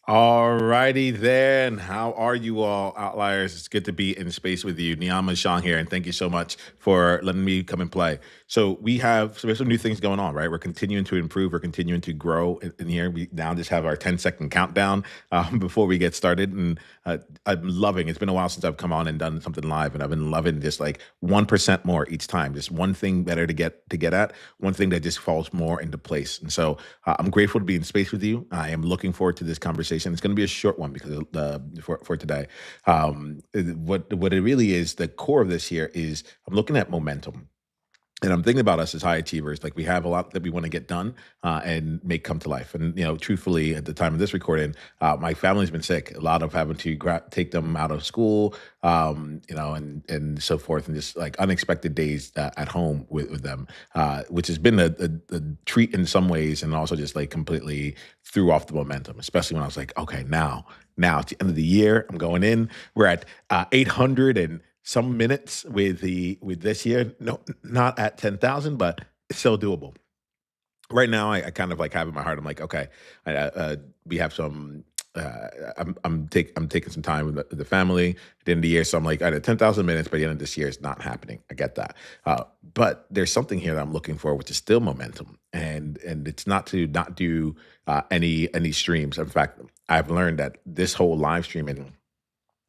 All righty then. How are you all, outliers? It's good to be in space with you. Niiamah Ashong here, and thank you so much for letting me come and play. We have some new things going on, right? We're continuing to improve. We're continuing to grow in here. We now just have our 10-second countdown before we get started, and I'm loving. It's been a while since I've come on and done something live, and I've been loving just like 1% more each time. Just one thing better to get at, one thing that just falls more into place. And so I'm grateful to be in space with you. I am looking forward to this conversation. It's going to be a short one because for today. What it really is, the core of this here is I'm looking at momentum. And I'm thinking about us as high achievers. Like, we have a lot that we want to get done and make come to life. And truthfully, at the time of this recording, my family's been sick. A lot of having to take them out of school, and so forth, and just like unexpected days at home with them, which has been a treat in some ways, and also just like completely threw off the momentum. Especially when I was like, okay, now at the end of the year, I'm going in. We're at 800 and some minutes with this year. No, not at 10,000, but it's still doable. Right now, I kind of like have in my heart, I'm like, okay, we have some. I'm taking some time with the family at the end of the year, so I'm like, all right, 10,000 minutes by the end of this year is not happening. I get that, but there's something here that I'm looking for, which is still momentum, and it's not to not do any streams. In fact, I've learned that this whole live streaming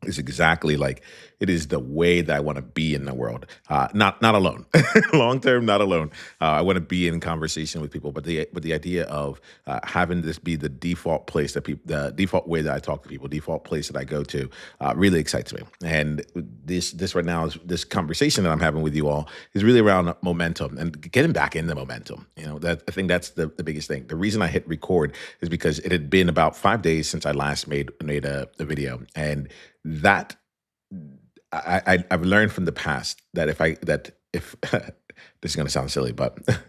is exactly like it is the way that I want to be in the world. Not alone, long term, not alone. I want to be in conversation with people, but the idea of having this be the default place that people, the default way that I talk to people, default place that I go to, really excites me. And this right now is this conversation that I'm having with you all is really around momentum and getting back in the momentum. That I think that's the biggest thing. The reason I hit record is because it had been about 5 days since I last made a video, and that I've learned from the past that if this is going to sound silly, but I've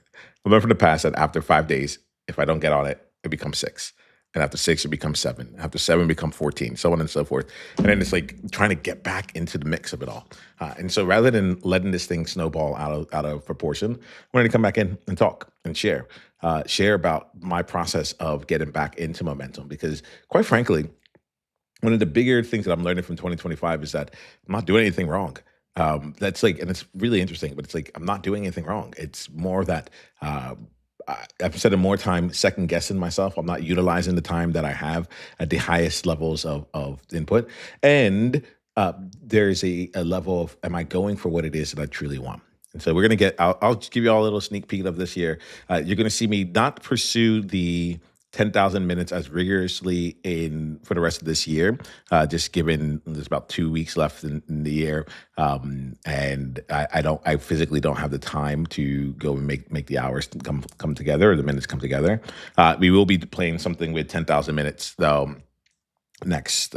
learned from the past that after 5 days, if I don't get on it, it becomes six. And after six, it becomes seven. After seven, become 14, so on and so forth. And then it's like trying to get back into the mix of it all. And so rather than letting this thing snowball out of proportion, I wanted to come back in and talk and share about my process of getting back into momentum. Because quite frankly, one of the bigger things that I'm learning from 2025 is that I'm not doing anything wrong. That's like, and it's really interesting, but it's like I'm not doing anything wrong. It's more that I've spent more time second guessing myself. I'm not utilizing the time that I have at the highest levels of input. And there's a level of, am I going for what it is that I truly want? And so I'll just give you all a little sneak peek of this year. You're going to see me not pursue the 10,000 minutes as rigorously in for the rest of this year, just given there's about 2 weeks left in the year. And I physically don't have the time to go and make the hours come together, or the minutes come together. We will be playing something with 10,000 minutes though next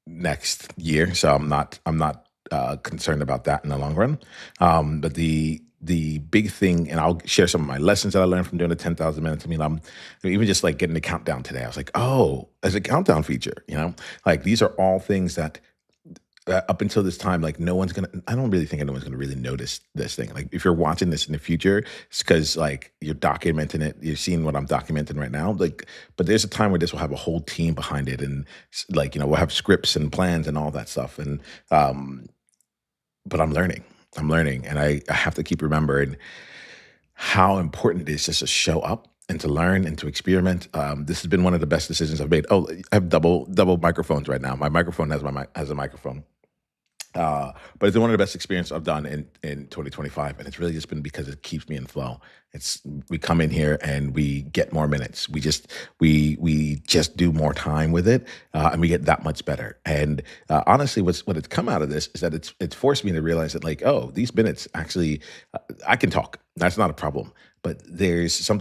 next year. So I'm not concerned about that in the long run. But the big thing, and I'll share some of my lessons that I learned from doing the 10,000 minutes. I mean, I'm even just like getting the countdown today. I was like, oh, there's a countdown feature. Like these are all things that up until this time, like no one's gonna. I don't really think anyone's gonna really notice this thing. Like if you're watching this in the future, it's because like you're documenting it. You're seeing what I'm documenting right now. Like, but there's a time where this will have a whole team behind it, and like we'll have scripts and plans and all that stuff. And but I'm learning. I'm learning, and I have to keep remembering how important it is just to show up and to learn and to experiment. This has been one of the best decisions I've made. Oh, I have double microphones right now. My microphone has a microphone. But it's one of the best experiences I've done in 2025, and it's really just been because it keeps me in flow. It's We come in here and we get more minutes. We just do more time with it, and we get that much better. And honestly, what it's come out of this is that it's forced me to realize that like, oh, these minutes actually, I can talk. That's not a problem. But there's a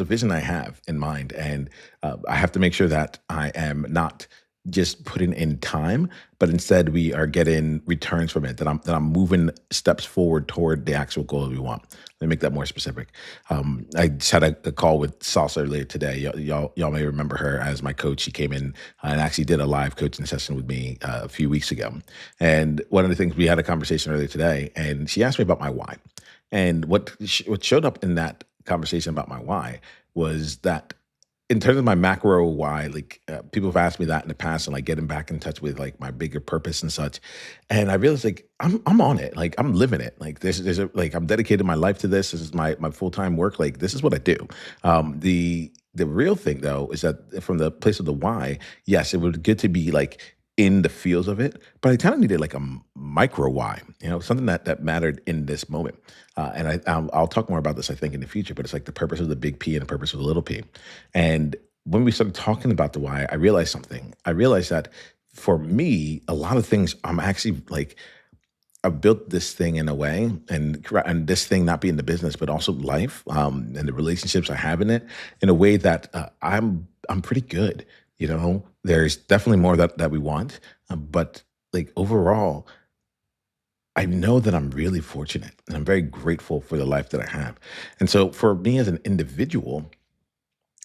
vision I have in mind, and I have to make sure that I am not just putting in time, but instead we are getting returns from it. That I'm moving steps forward toward the actual goal that we want. Let me make that more specific. I just had a call with Salsa earlier today. Y'all may remember her as my coach. She came in and actually did a live coaching session with me a few weeks ago. And one of the things, we had a conversation earlier today, and she asked me about my why. And what showed up in that conversation about my why was that in terms of my macro why, like people have asked me that in the past, and like getting back in touch with like my bigger purpose and such. And I realized like I'm on it, like I'm living it. Like there's a, like I'm dedicated my life to this. This is my full time work. Like this is what I do. The real thing though is that from the place of the why, yes, it would get to be like in the fields of it, but I kind of needed like a micro why, something that mattered in this moment. And I'll talk more about this, I think, in the future. But it's like the purpose of the big P and the purpose of the little P. And when we started talking about the why, I realized something. I realized that for me, a lot of things I'm actually like I've built this thing in a way, and this thing not being the business, but also life, and the relationships I have in a way that I'm pretty good. There's definitely more that we want, but like overall, I know that I'm really fortunate, and I'm very grateful for the life that I have. And so, for me as an individual,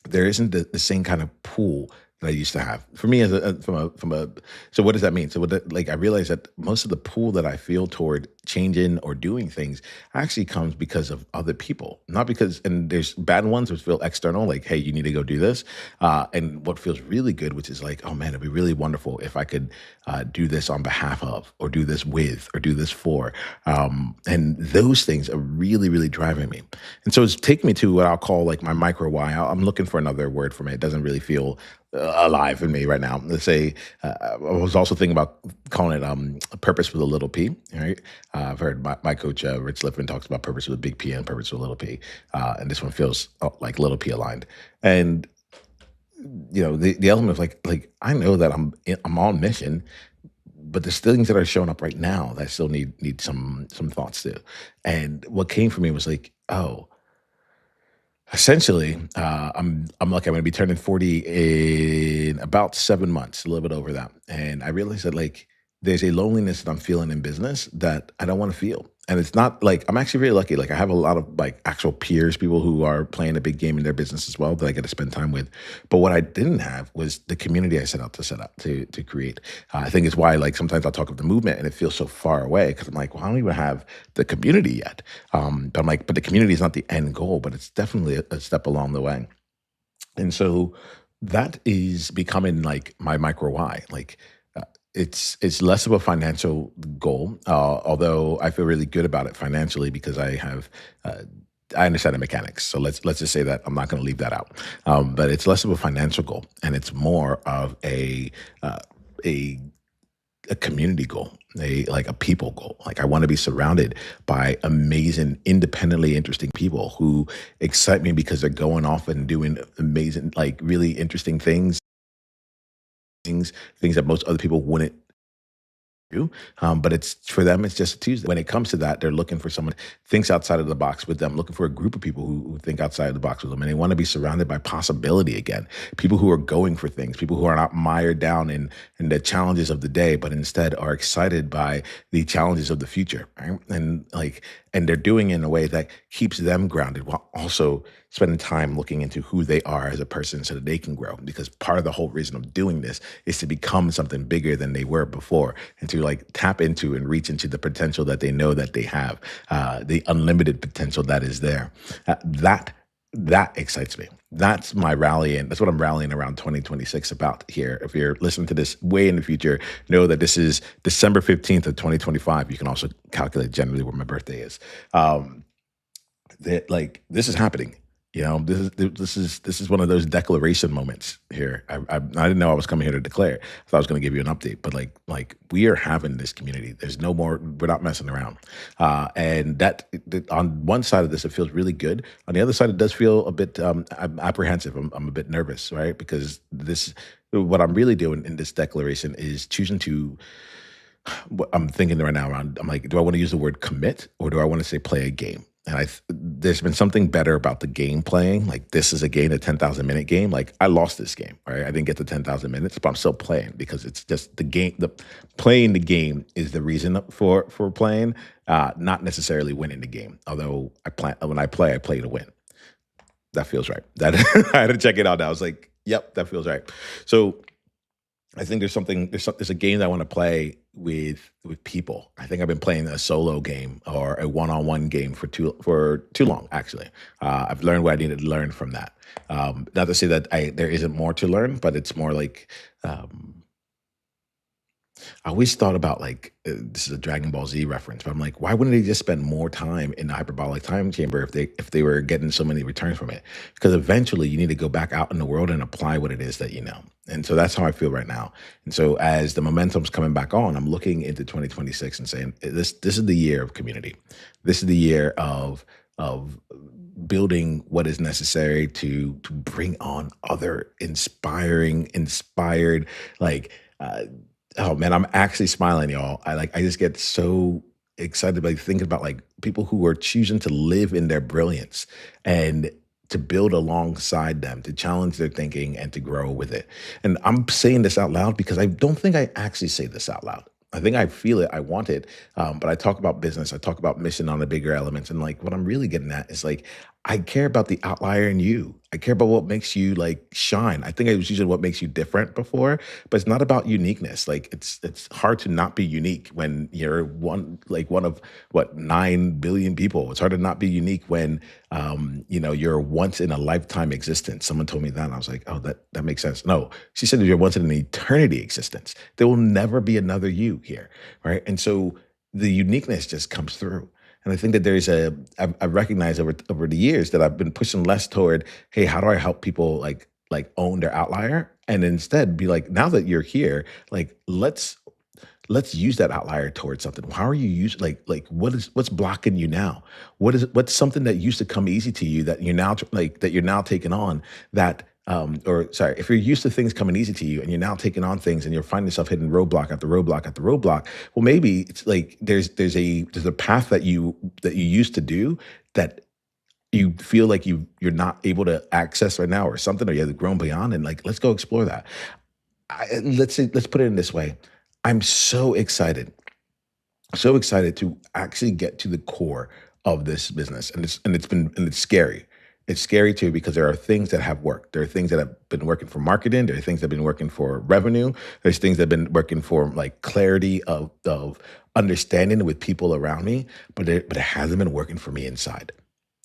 there isn't the same kind of pool that I used to have. For me, from a so what does that mean? So like I realized that most of the pool that I feel toward changing or doing things actually comes because of other people, not because. And there's bad ones which feel external, like hey, you need to go do this. And what feels really good, which is like, oh man, it'd be really wonderful if I could do this on behalf of, or do this with, or do this for. And those things are really, really driving me. And so it's taking me to what I'll call like my micro why. I'm looking for another word for me. It doesn't really feel alive in me right now. Let's say I was also thinking about calling it a purpose with a little p. Right? I've heard my coach Rich Liffin talks about purpose with a big P and purpose with a little p, and this one feels like little p aligned. And the element of like I know that I'm on mission, but there's still things that are showing up right now that I still need some thoughts to. And what came for me was like, oh, essentially, I'm lucky. I'm going to be turning 40 in about 7 months, a little bit over that. And I realized that like there's a loneliness that I'm feeling in business that I don't want to feel. And it's not like I'm actually really lucky. Like I have a lot of like actual peers, people who are playing a big game in their business as well that I get to spend time with. But what I didn't have was the community I set up to create. I think it's why like sometimes I'll talk of the movement and it feels so far away because I'm like, well, I don't even have the community yet. But I'm like, but the community is not the end goal, but it's definitely a step along the way. And so that is becoming like my micro why. Like it's less of a financial goal, although I feel really good about it financially because uh, I understand the mechanics. So let's just say that I'm not going to leave that out. But it's less of a financial goal, and it's more of uh, a a community goal, a people goal. Like I want to be surrounded by amazing, independently interesting people who excite me because they're going off and doing amazing, like really interesting things that most other people wouldn't do. But it's for them, it's just a Tuesday. When it comes to that, they're looking for someone who thinks outside of the box with them, looking for a group of people who think outside of the box with them. And they want to be surrounded by possibility again. People who are going for things, people who are not mired down in the challenges of the day, but instead are excited by the challenges of the future. Right? And they're doing it in a way that keeps them grounded while also spending time looking into who they are as a person so that they can grow. Because part of the whole reason of doing this is to become something bigger than they were before and to like tap into and reach into the potential that they know that they have, the unlimited potential that is there. That excites me. That's my rally, and that's what I'm rallying around 2026 about here. If you're listening to this way in the future, know that this is December 15th of 2025. You can also calculate generally where my birthday is. Um, that like this is happening. This is one of those declaration moments here. I didn't know I was coming here to declare. I thought I was going to give you an update, but like we are having this community. There's no more. We're not messing around. And on one side of this, it feels really good. On the other side, it does feel a bit I'm apprehensive. I'm a bit nervous, right? Because this what I'm really doing in this declaration is choosing to what I'm thinking right now around, I'm like, do I want to use the word commit or do I want to say play a game? And there's been something better about the game playing. Like this is a game, a 10,000 minute game. Like I lost this game, right? I didn't get the 10,000 minutes, but I'm still playing because it's just the game. The playing the game is the reason for playing, not necessarily winning the game. Although when I play to win. That feels right. That I had to check it out. Now. I was like, yep, that feels right. So I think there's a game that I want to play with people. I think I've been playing a solo game or a one-on-one game for too long. Actually, I've learned what I needed to learn from that. Not to say that there isn't more to learn, but it's more like um, I always thought about like this is a Dragon Ball Z reference, but I'm like, why wouldn't they just spend more time in the hyperbolic time chamber if they were getting so many returns from it? Because eventually you need to go back out in the world and apply what it is that you know. And so that's how I feel right now. And so as the momentum's coming back on, I'm looking into 2026 and saying this is the year of community. This is the year of building what is necessary to bring on other inspired like oh man, I'm actually smiling, y'all. I just get so excited by thinking about like people who are choosing to live in their brilliance and to build alongside them, to challenge their thinking and to grow with it. And I'm saying this out loud because I don't think I actually say this out loud. I think I feel it, I want it, but I talk about business, I talk about mission on the bigger elements, and like what I'm really getting at is like I care about the outlier in you. I care about what makes you like shine. I think I was using what makes you different before, but it's not about uniqueness. Like it's hard to not be unique when you're one of what 9 billion people. It's hard to not be unique when you're once in a lifetime existence. Someone told me that and I was like, oh, that makes sense. No, she said that you're once in an eternity existence. There will never be another you here, right? And so the uniqueness just comes through. And I think that I've recognized over the years that I've been pushing less toward, hey, how do I help people like own their outlier? And instead be like, now that you're here, like let's use that outlier towards something. How are you using what's blocking you now? What's something that used to come easy to you that you're now taking on that or sorry, if you're used to things coming easy to you and you're now taking on things and you're finding yourself hitting roadblock after roadblock after roadblock, well, maybe it's like there's a path that you used to do that you feel like you're not able to access right now or something, or you have grown beyond, and like let's go explore that. Let's put it in this way. I'm so excited to actually get to the core of this business, and it's scary. It's scary too because there are things that have worked. There are things that have been working for marketing. There are things that have been working for revenue. There's things that have been working for like clarity of understanding with people around me, but it hasn't been working for me inside.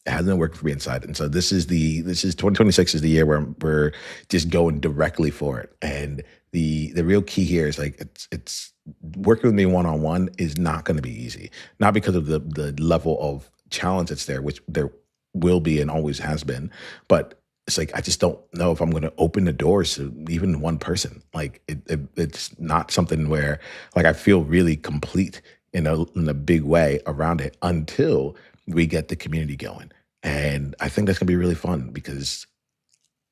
It hasn't worked for me inside. And so this is 2026 is the year where we're just going directly for it. And the real key here is like it's working with me one on one is not going to be easy. Not because of the level of challenge that's there, which there will be and always has been, but it's like I just don't know if I'm going to open the doors to even one person. Like it's not something where like I feel really complete in a big way around it until we get the community going. And I think that's gonna be really fun because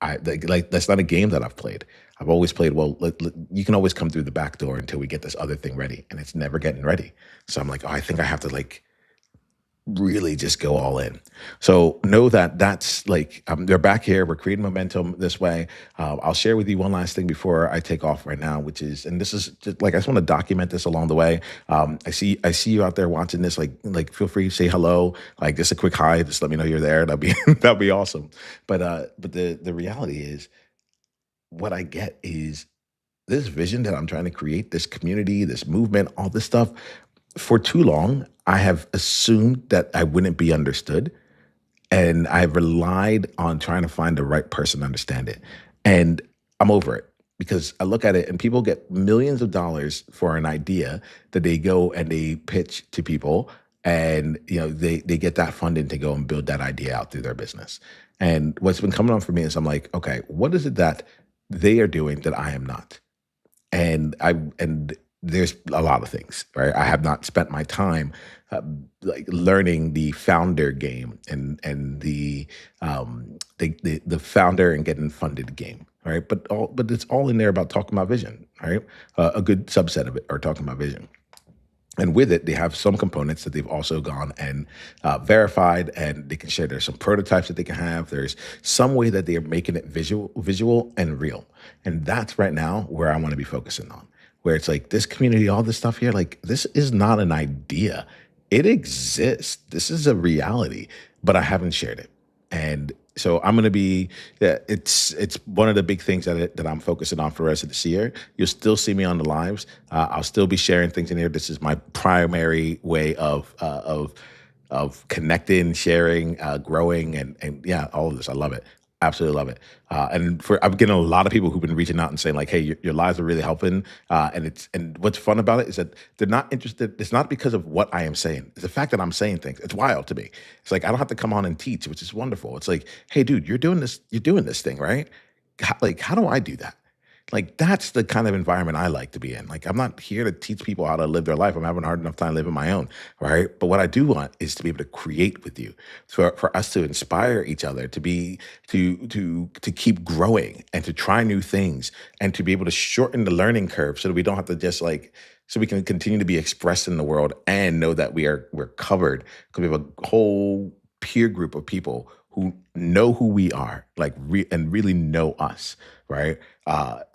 that's not a game that I've played. I've always played, well, you can always come through the back door until we get this other thing ready, and it's never getting ready. So I'm like, oh, I think I have to like really just go all in. So know that that's like they're back here. We're creating momentum this way. I'll share with you one last thing before I take off right now, which is, and this is just like I just want to document this along the way. I see you out there watching this. Like feel free to say hello. Like just a quick hi. Just let me know you're there. That'd be that'd be awesome. But the reality is, what I get is this vision that I'm trying to create, this community, this movement, all this stuff. For too long, I have assumed that I wouldn't be understood. And I've relied on trying to find the right person to understand it. And I'm over it because I look at it and people get millions of dollars for an idea that they go and they pitch to people. And they get that funding to go and build that idea out through their business. And what's been coming on for me is I'm like, okay, what is it that they are doing that I am not? And there's a lot of things, right? I have not spent my time like learning the founder game and the founder and getting funded game, right? But it's all in there about talking about vision, right? A good subset of it are talking about vision. And with it, they have some components that they've also gone and verified, and they can share. There's some prototypes that they can have. There's some way that they are making it visual and real. And that's right now where I want to be focusing on. Where it's like this community, all this stuff here, like this is not an idea. It exists. This is a reality, but I haven't shared it. And So I'm going to be, yeah, it's one of the big things that I'm focusing on for the rest of this year. You'll still see me on the lives. I'll still be sharing things in here. This is my primary way of connecting, sharing, growing, and yeah, all of this. I love it. Absolutely love it. And for I'm getting a lot of people who've been reaching out and saying like, "Hey, your lives are really helping." And what's fun about it is that they're not interested. It's not because of what I am saying. It's the fact that I'm saying things. It's wild to me. It's like I don't have to come on and teach, which is wonderful. It's like, "Hey, dude, you're doing this. You're doing this thing, right? Like, how do I do that?" Like that's the kind of environment I like to be in. Like I'm not here to teach people how to live their life. I'm having a hard enough time living my own, right? But what I do want is to be able to create with you, for us to inspire each other, to be to keep growing and to try new things and to be able to shorten the learning curve so that we don't have to just like so we can continue to be expressed in the world and know that we're covered because we have a whole peer group of people who know who we are, like and really know us, right?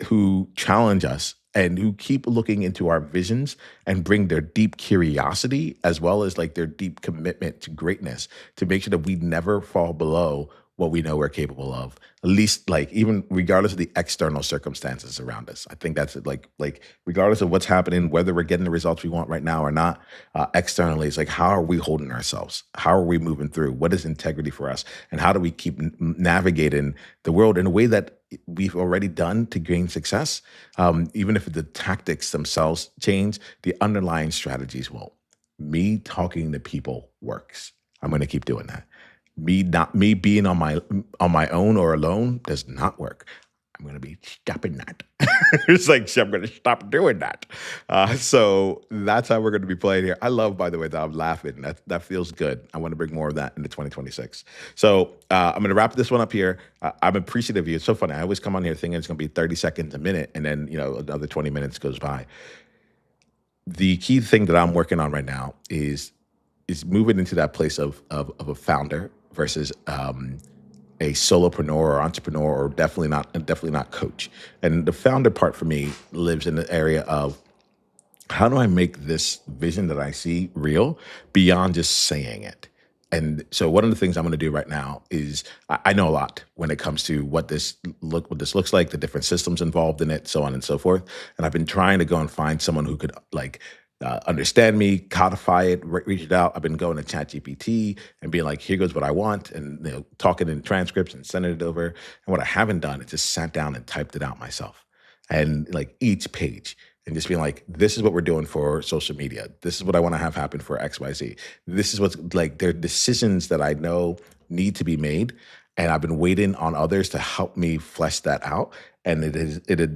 Who challenge us and who keep looking into our visions and bring their deep curiosity as well as like their deep commitment to greatness to make sure that we never fall below what we know we're capable of. At least like even regardless of the external circumstances around us. I think that's it. Like regardless of what's happening, whether we're getting the results we want right now or not, externally, it's like how are we holding ourselves? How are we moving through? What is integrity for us? And how do we keep navigating the world in a way that we've already done to gain success? Even if the tactics themselves change, the underlying strategies won't. Me talking to people works. I'm going to keep doing that. Me being on my own or alone does not work. I'm going to be stopping that. It's like I'm going to stop doing that. So that's how we're going to be playing here. I love, by the way, that I'm laughing. That feels good. I want to bring more of that into 2026. So I'm going to wrap this one up here. I'm appreciative of you. It's so funny. I always come on here thinking it's going to be 30 seconds a minute, and then another 20 minutes goes by. The key thing that I'm working on right now is moving into that place of a founder versus a solopreneur or entrepreneur or definitely not coach. And the founder part for me lives in the area of how do I make this vision that I see real beyond just saying it? And so one of the things I'm going to do right now is I know a lot when it comes to what this looks like, the different systems involved in it, so on and so forth. And I've been trying to go and find someone who could like understand me, codify it, reach it out. I've been going to ChatGPT and being like, here goes what I want, and talking in transcripts and sending it over. And what I haven't done is just sat down and typed it out myself, and like each page and just being like, this is what we're doing for social media. This is what I want to have happen for XYZ. This is what's like, there are decisions that I know need to be made. And I've been waiting on others to help me flesh that out. And it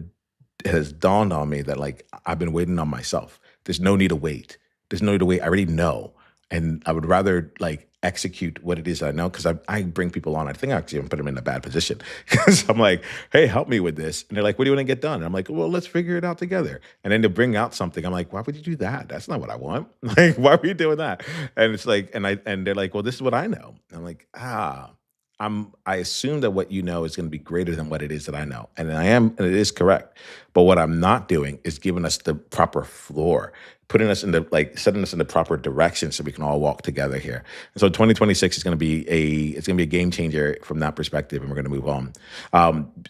has dawned on me that like I've been waiting on myself. There's no need to wait. There's no need to wait. I already know. And I would rather like execute what it is I know because I bring people on. I think I actually even put them in a bad position because I'm like, hey, help me with this. And they're like, what do you want to get done? And I'm like, well, let's figure it out together. And then to bring out something, I'm like, why would you do that? That's not what I want. Like, why are you doing that? And it's like, and they're like, well, this is what I know. And I'm like, I assume that what you know is going to be greater than what it is that I know. And I am, and it is correct. But what I'm not doing is giving us the proper floor, putting us in the like setting us in the proper direction so we can all walk together here. And so 2026 is going to be a game changer from that perspective, and we're going to move on.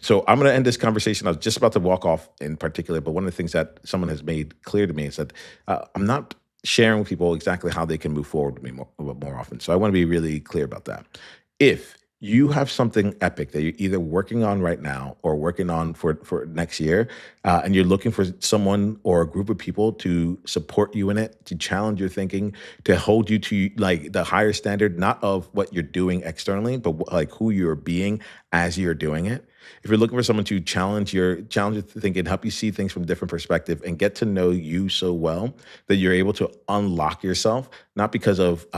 So I'm going to end this conversation. I was just about to walk off in particular, but one of the things that someone has made clear to me is that I'm not sharing with people exactly how they can move forward with me more often. So I want to be really clear about that. If you have something epic that you're either working on right now or working on for next year, and you're looking for someone or a group of people to support you in it, to challenge your thinking, to hold you to like the higher standard, not of what you're doing externally, but like who you're being as you're doing it. If you're looking for someone to challenge your thinking, help you see things from a different perspective, and get to know you so well that you're able to unlock yourself, not because of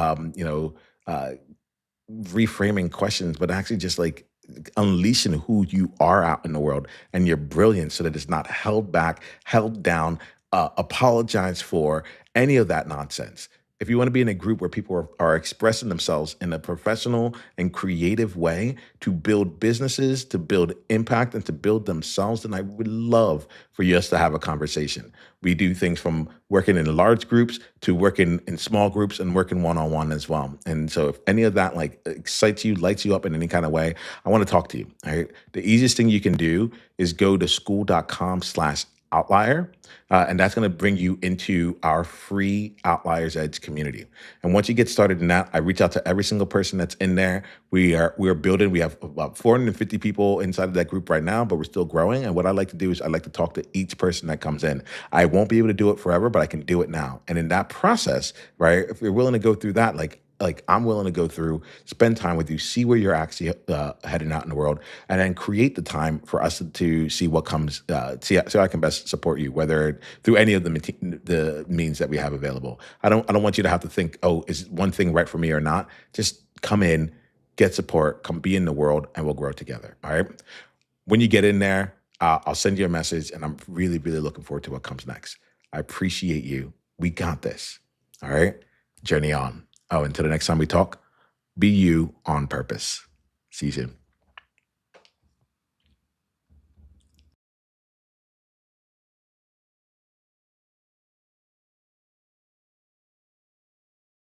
reframing questions, but actually just like unleashing who you are out in the world and your brilliance so that it's not held back, held down, apologized for, any of that nonsense. if you want to be in a group where people are expressing themselves in a professional and creative way to build businesses, to build impact, and to build themselves, then I would love for us to have a conversation. We do things from working in large groups to working in small groups and working one-on-one as well. And so if any of that like excites you, lights you up in any kind of way, I want to talk to you. All right. The easiest thing you can do is go to school.com/outlier. And that's going to bring you into our free Outliers Edge community. And once you get started in that, I reach out to every single person that's in there. We are building. We have about 450 people inside of that group right now, but we're still growing. And what I like to do is I like to talk to each person that comes in. I won't be able to do it forever, but I can do it now. And in that process, right, if you're willing to go through that, like I'm willing to go through, spend time with you, see where you're actually heading out in the world, and then create the time for us to see what comes, see how I can best support you, whether through any of the means that we have available. I don't want you to have to think, oh, is one thing right for me or not? Just come in, get support, come be in the world, and we'll grow together. All right. When you get in there, I'll send you a message, and I'm really, really looking forward to what comes next. I appreciate you. We got this. All right. Journey on. Oh, until the next time we talk, be you on purpose. See you soon.